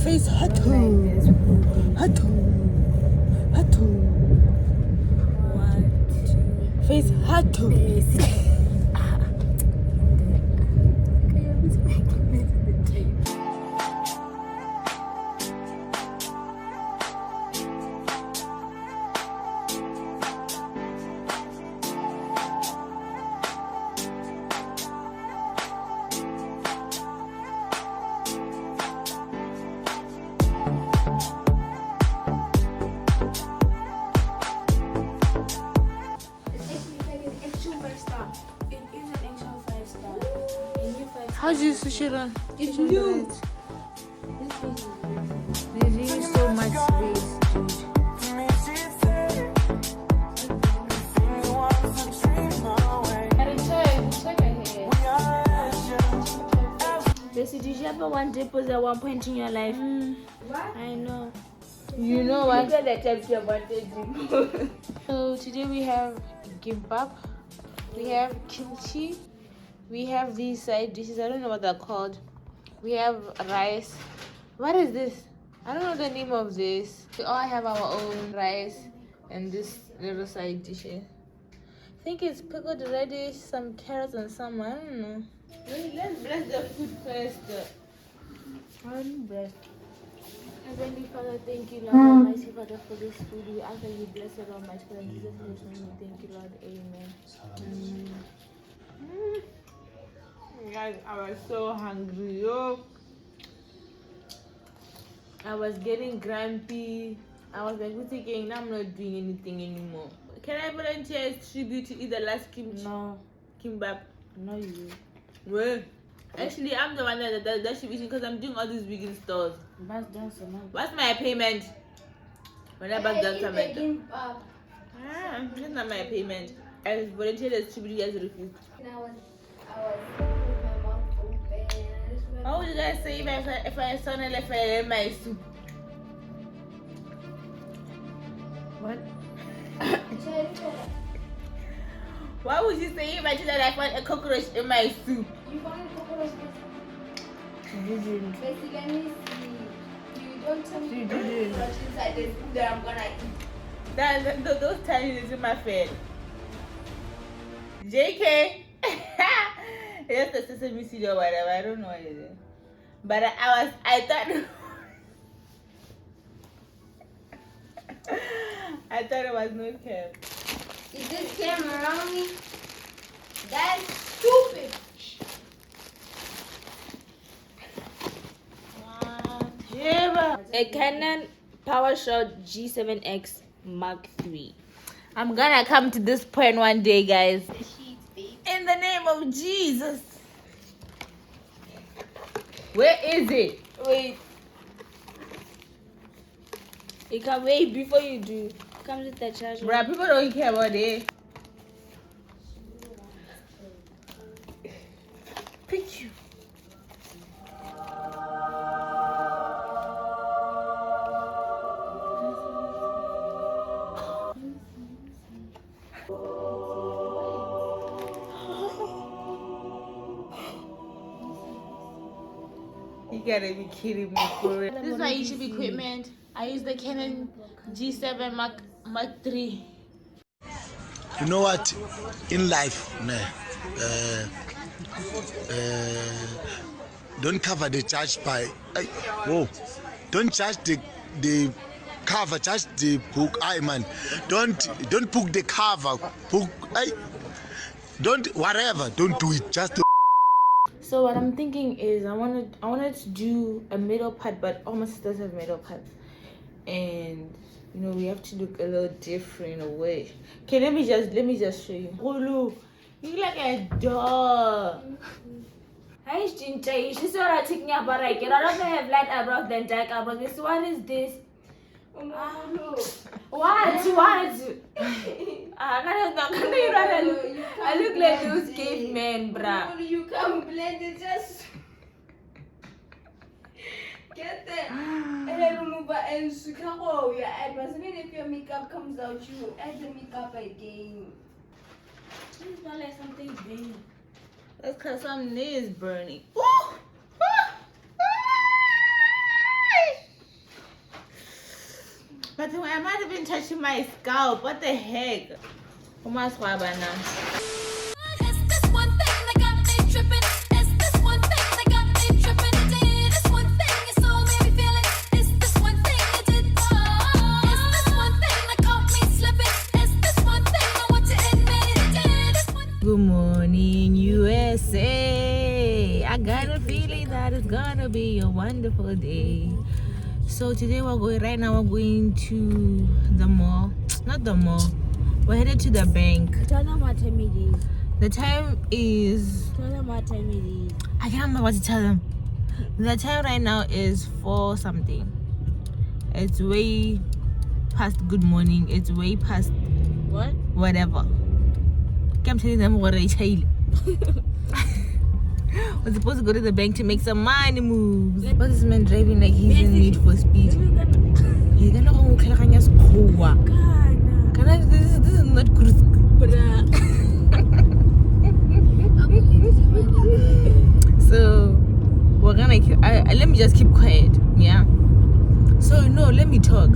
Face hatu. Hatu. Hatu. Face hatu. How do you switch it on? It's new. There's really so much space, dude. Bessie, did you ever want dimples at one point in your life? What? I know. You know what? You got that you wanted dimples. So today we have gimbap, we have kimchi, we have these side dishes. I don't know what they're called. We have rice. What is this? I don't know the name of this. We all have our own rice and this little side dish. I think it's pickled radish, some carrots, and some, I don't know. Let's bless the food first. Bless. Heavenly Father, thank you, Lord Almighty Father, for this food. We ask that you bless it, Almighty Father. In Jesus' name, we thank you, Lord. Amen. Guys, I was so hungry. Yo. I was getting grumpy. I was like, what's again? Now I'm not doing anything anymore. Can I volunteer as tribute to eat the last kimchi? No. Kimbap. No, you. Well, actually, I'm the one that should be eating because I'm doing all these vegan stores. What's my payment? When I back down something. That's not my payment. I volunteered as tribute, you guys refused. I was with my mouth open. How would you guys say if I sounded like I had my soup? What? What would you say if I said that I found a cockroach in my soup? You found a cockroach? You didn't. Basically, let me see. You don't tell me You the didn't. cockroach inside the food that I'm gonna eat. Those tiny is in my face. JK! It's the sesame seed or whatever. I don't know what it is. But I thought it was no cap. Is this camera around me? That's stupid. A Canon PowerShot G7X Mark III. I'm gonna come to this point one day, guys. In the name of Jesus. Where is it? Wait. You can wait before you do. Comes with the charger. Bruh, people don't care about it. Pick you. You gotta be kidding me for it. This is my YouTube equipment. I use the Canon G7 Mark III. You know what? In life, don't cover the charge by. Don't charge the cover. Charge the book. Man, don't book the cover. Book. Don't whatever. Don't do it. Just. So what I'm thinking is I wanted to do a middle part, but all my sisters have middle parts, and you know we have to look a little different in a way. Okay, let me just show you. Olu, you look like a dog. Hi, Jinja. You should start taking a break. I don't have light eyebrows than dark eyebrows. What is this? What? I look like those cavemen, bruh. You can blend it, just get the hair remover and scrub your eyebrows. Even if your makeup comes out, you add the makeup again. It's not like something big. That's because some nails burning. But I'm not even touching my scalp. What the heck? Who must have now? Good morning, USA. I got a feeling that it's gonna be a wonderful day. So today right now we're going to the mall. Not the mall. We're headed to the bank. Tell them what time it is. The time is... Tell them what time it is. I can't remember what to tell them. The time right now is 4 something. It's way past good morning. It's way past... What? Whatever. I'm telling them what I tell you. We're supposed to go to the bank to make some money moves. What's this man driving like he's in need for speed? He's gonna go to this is not good. So we're gonna let me just keep quiet, yeah. So no, let me talk.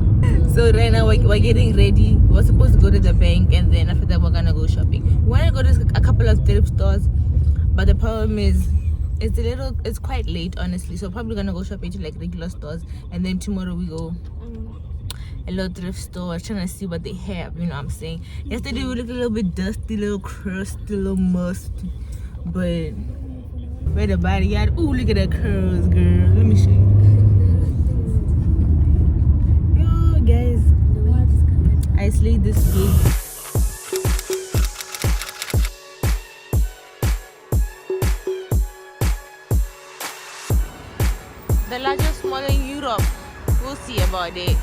So right now we're getting ready. We're supposed to go to the bank, and then after that we're gonna go shopping. We wanna go to a couple of thrift stores, but the problem is it's quite late, honestly. So probably gonna go shopping to like regular stores, and then tomorrow we go a little thrift store trying to see what they have. You know what I'm saying? Yesterday we looked a little bit dusty, a little crusty, a little musty, but where the body got. Ooh, look at that curls, girl. Let me show you. Yo, guys, I slayed this game. The largest mall in Europe. We'll see about it.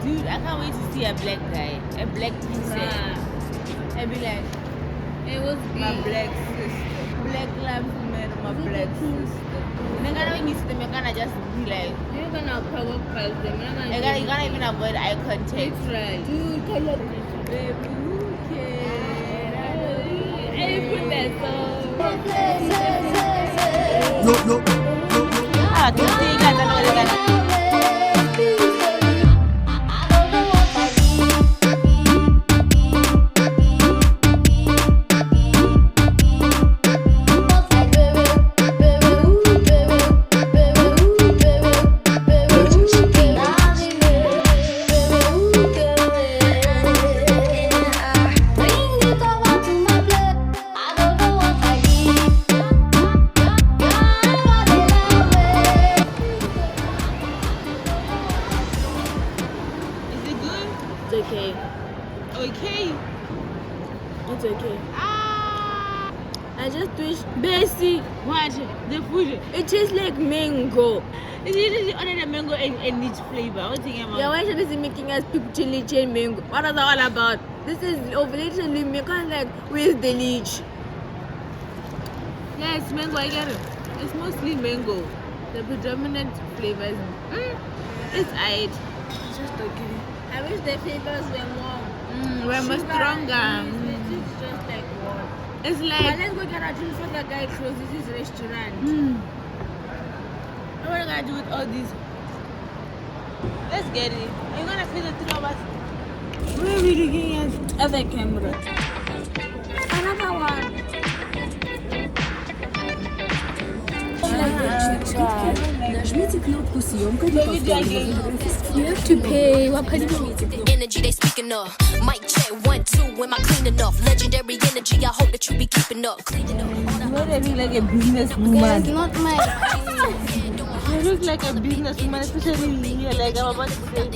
Dude, I can't wait to see a black guy, a black person. I'd be like, it was my black sister. Black lives matter, my black sister. When you see them, you're gonna just be like, You're gonna power past them. you're gonna even avoid eye contact. Right. Dude, can you baby, okay. Hey, put that song. No. Ah, don't think you guys are not gonna. It's okay. Okay. It's okay. Ah. I just wish Bessie. What? The food. It tastes like mango. It's literally only the mango and each flavor. What thing about? Yeah, why should this making us people to leech and mango? What is that all about? This is literally mango, like where's the leech? Yeah, it's mango. I get it. It's mostly mango. The predominant flavors. It's aight. It's just okay. I wish the flavors were more. We're more stronger. It's just like what? It's But like. let's go get a drink for the guy closes his restaurant. What are we gonna do with all these? Let's get it. Are you gonna feed the three of us? Where are we looking at? Other camera. Another one. Нажмите кнопку съемка для Maybe they're повторного gay. фотографии. You have to pay. Необходимо The energy they speaking of. Mic check 1, 2. Am I clean enough? Legendary energy. I hope that you be keeping up. Cleaning up. You know they look like a businesswoman. not my. You look like a businesswoman, especially here. Like I'm about to say,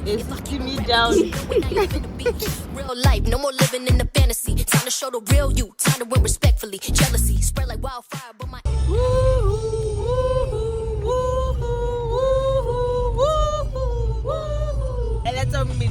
they 60 me down. Real life, no more living in the fantasy. Time to show the real you. Time to win respectfully. Jealousy spread like wildfire, but my. And that's on me,